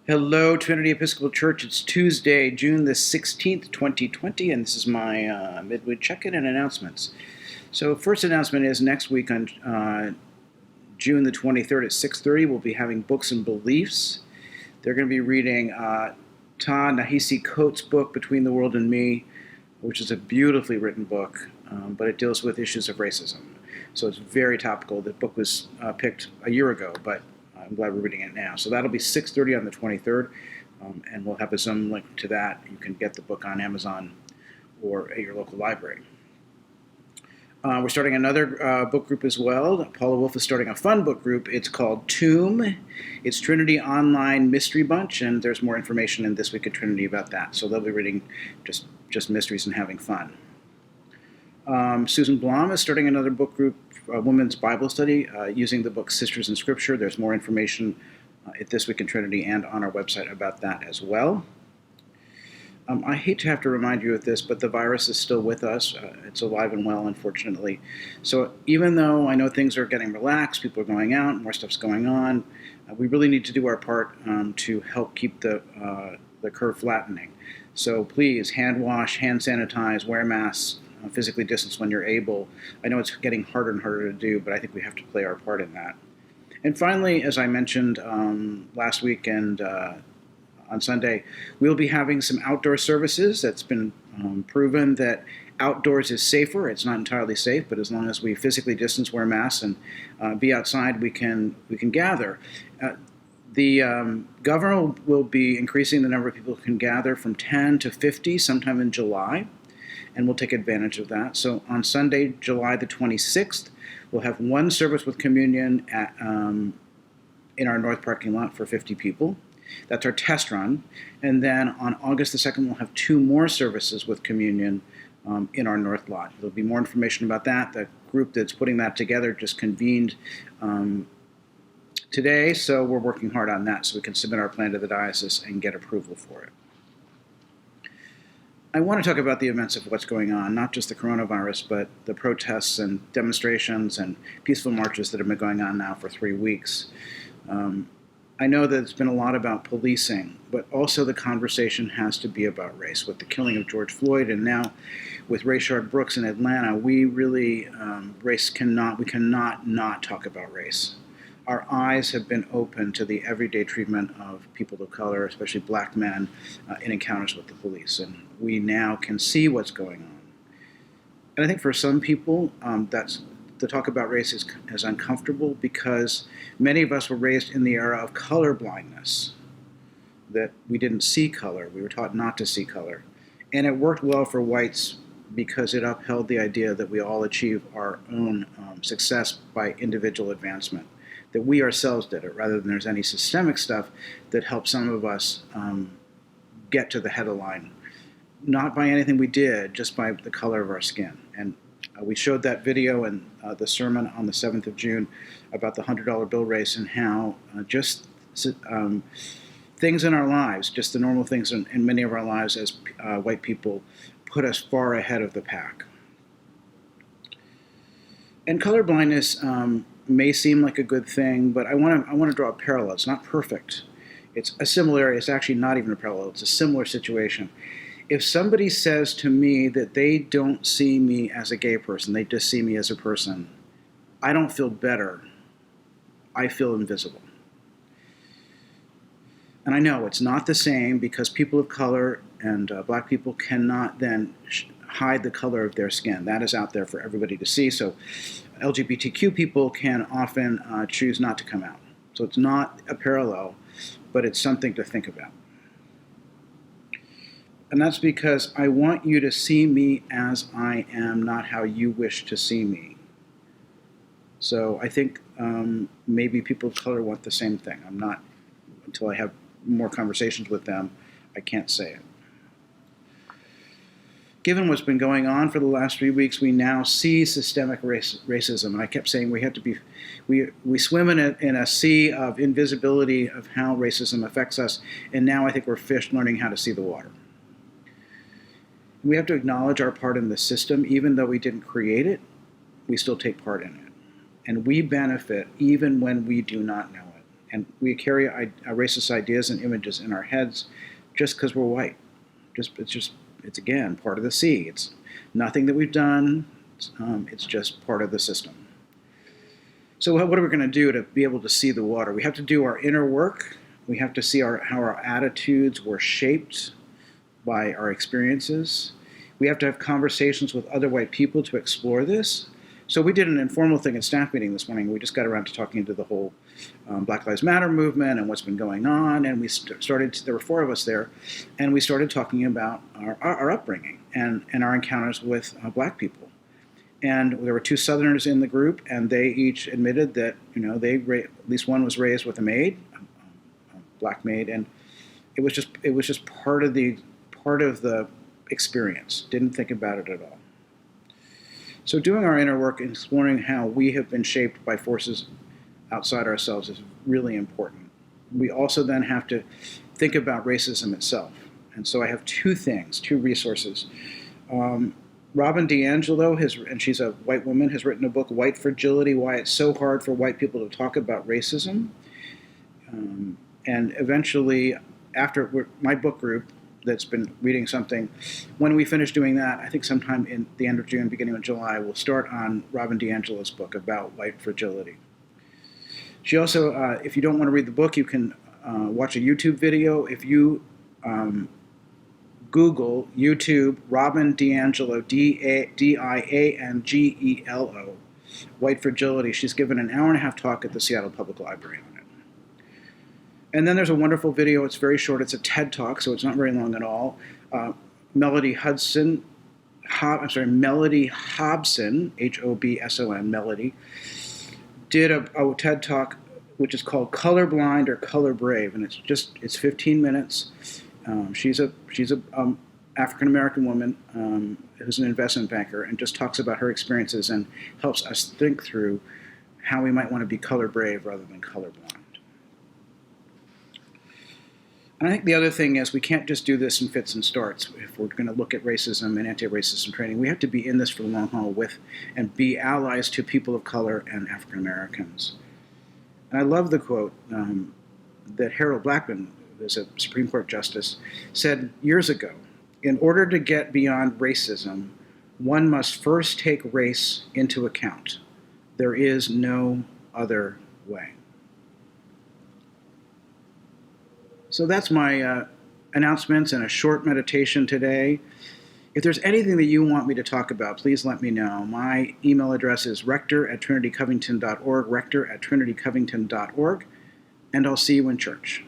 Hello, Trinity Episcopal Church. It's Tuesday, June the 16th, 2020, and this is my midweek check-in and announcements. So first announcement is next week on June the 23rd at 6:30, we'll be having Books and Beliefs. They're going to be reading Ta-Nehisi Coates' book, Between the World and Me, which is a beautifully written book, but it deals with issues of racism. So it's very topical. The book was picked a year ago, but I'm glad we're reading it now. So that'll be 6:30 on the 23rd, and we'll have a Zoom link to that. You can get the book on Amazon or at your local library. We're starting another book group as well. Paula Wolf is starting a fun book group. It's called Tomb. It's Trinity Online Mystery Bunch, and there's more information in This Week at Trinity about that. So they'll be reading just mysteries and having fun. Susan Blom is starting another book group, a women's Bible study, using the book Sisters in Scripture. There's more information at This Week in Trinity and on our website about that as well. I hate to have to remind you of this, but the virus is still with us. It's alive and well, unfortunately. So even though I know things are getting relaxed, people are going out, more stuff's going on, we really need to do our part to help keep the curve flattening. So please, hand wash, hand sanitize, wear masks, physically distance when you're able. I know it's getting harder and harder to do, but I think we have to play our part in that. And finally, as I mentioned last week and on Sunday, we'll be having some outdoor services. That's been proven that outdoors is safer. It's not entirely safe, but as long as we physically distance, wear masks, and be outside, we can gather. The governor will be increasing the number of people who can gather from 10 to 50 sometime in July, and we'll take advantage of that. So on Sunday, July the 26th, we'll have one service with communion in our north parking lot for 50 people. That's our test run. And then on August the 2nd, we'll have two more services with communion in our north lot. There'll be more information about that. The group that's putting that together just convened today, so we're working hard on that so we can submit our plan to the diocese and get approval for it. I want to talk about the events of what's going on, not just the coronavirus, but the protests and demonstrations and peaceful marches that have been going on now for 3 weeks. I know that it's been a lot about policing, but also the conversation has to be about race. With the killing of George Floyd and now with Rayshard Brooks in Atlanta, we really, we cannot not talk about race. Our eyes have been open to the everyday treatment of people of color, especially black men, in encounters with the police. And we now can see what's going on. And I think for some people, the talk about race is uncomfortable because many of us were raised in the era of color blindness, that we didn't see color. We were taught not to see color. And it worked well for whites because it upheld the idea that we all achieve our own success by individual advancement, that we ourselves did it, rather than there's any systemic stuff that helps some of us get to the head of the line, not by anything we did, just by the color of our skin. And we showed that video in the sermon on the 7th of June about the $100 bill race and how things in our lives, just the normal things in many of our lives as white people, put us far ahead of the pack. And colorblindness may seem like a good thing, but I want to draw a parallel. It's not perfect. It's a similar. It's actually not even a parallel. It's a similar situation. If somebody says to me that they don't see me as a gay person, they just see me as a person, I don't feel better. I feel invisible. And I know it's not the same because people of color and black people cannot then hide the color of their skin. That is out there for everybody to see. So LGBTQ people can often choose not to come out. So it's not a parallel, but it's something to think about. And that's because I want you to see me as I am, not how you wish to see me. So I think maybe people of color want the same thing. I'm not, until I have more conversations with them, I can't say it. Given what's been going on for the last 3 weeks, we now see systemic racism. And I kept saying we have to be, we swim in a sea of invisibility of how racism affects us. And now I think we're fish learning how to see the water. We have to acknowledge our part in the system. Even though we didn't create it, we still take part in it. And we benefit even when we do not know it. And we carry racist ideas and images in our heads just because we're white. It's again part of the sea. It's nothing that we've done. It's just part of the system. So what are we going to do to be able to see the water? We have to do our inner work. We have to see how our attitudes were shaped by our experiences. We have to have conversations with other white people to explore this. So we did an informal thing at staff meeting this morning. We just got around to talking to the whole Black Lives Matter movement and what's been going on. And we started, there were 4 of us there, and we started talking about our upbringing and our encounters with black people. And there were 2 Southerners in the group, and they each admitted that, at least one was raised with a maid, a black maid, and it was just part of the experience. Didn't think about it at all. So doing our inner work and exploring how we have been shaped by forces outside ourselves is really important. We also then have to think about racism itself. And so I have 2 resources. Robin DiAngelo, and she's a white woman, has written a book, White Fragility, Why It's So Hard for White People to Talk About Racism. And eventually, after my book group that's been reading something, when we finish doing that, I think sometime in the end of June, beginning of July, we'll start on Robin DiAngelo's book about white fragility. She also, if you don't want to read the book, you can watch a YouTube video. If you Google YouTube Robin DiAngelo, Diangelo, White Fragility, she's given an hour-and-a-half talk at the Seattle Public Library on it. And then there's a wonderful video. It's very short. It's a TED Talk, so it's not very long at all. Melody Hobson, Hobson, Melody, did a TED Talk which is called Colorblind or Color Brave, and it's 15 minutes. She's a African American woman who's an investment banker, and just talks about her experiences and helps us think through how we might want to be color brave rather than colorblind. And I think the other thing is we can't just do this in fits and starts. If we're going to look at racism and anti-racism training, we have to be in this for the long haul and be allies to people of color and African Americans. And I love the quote that Harold Blackmun, who's a Supreme Court justice, said years ago: in order to get beyond racism, one must first take race into account. There is no other way. So that's my announcements and a short meditation today. If there's anything that you want me to talk about, please let me know. My email address is rector@trinitycovington.org, rector@trinitycovington.org, and I'll see you in church.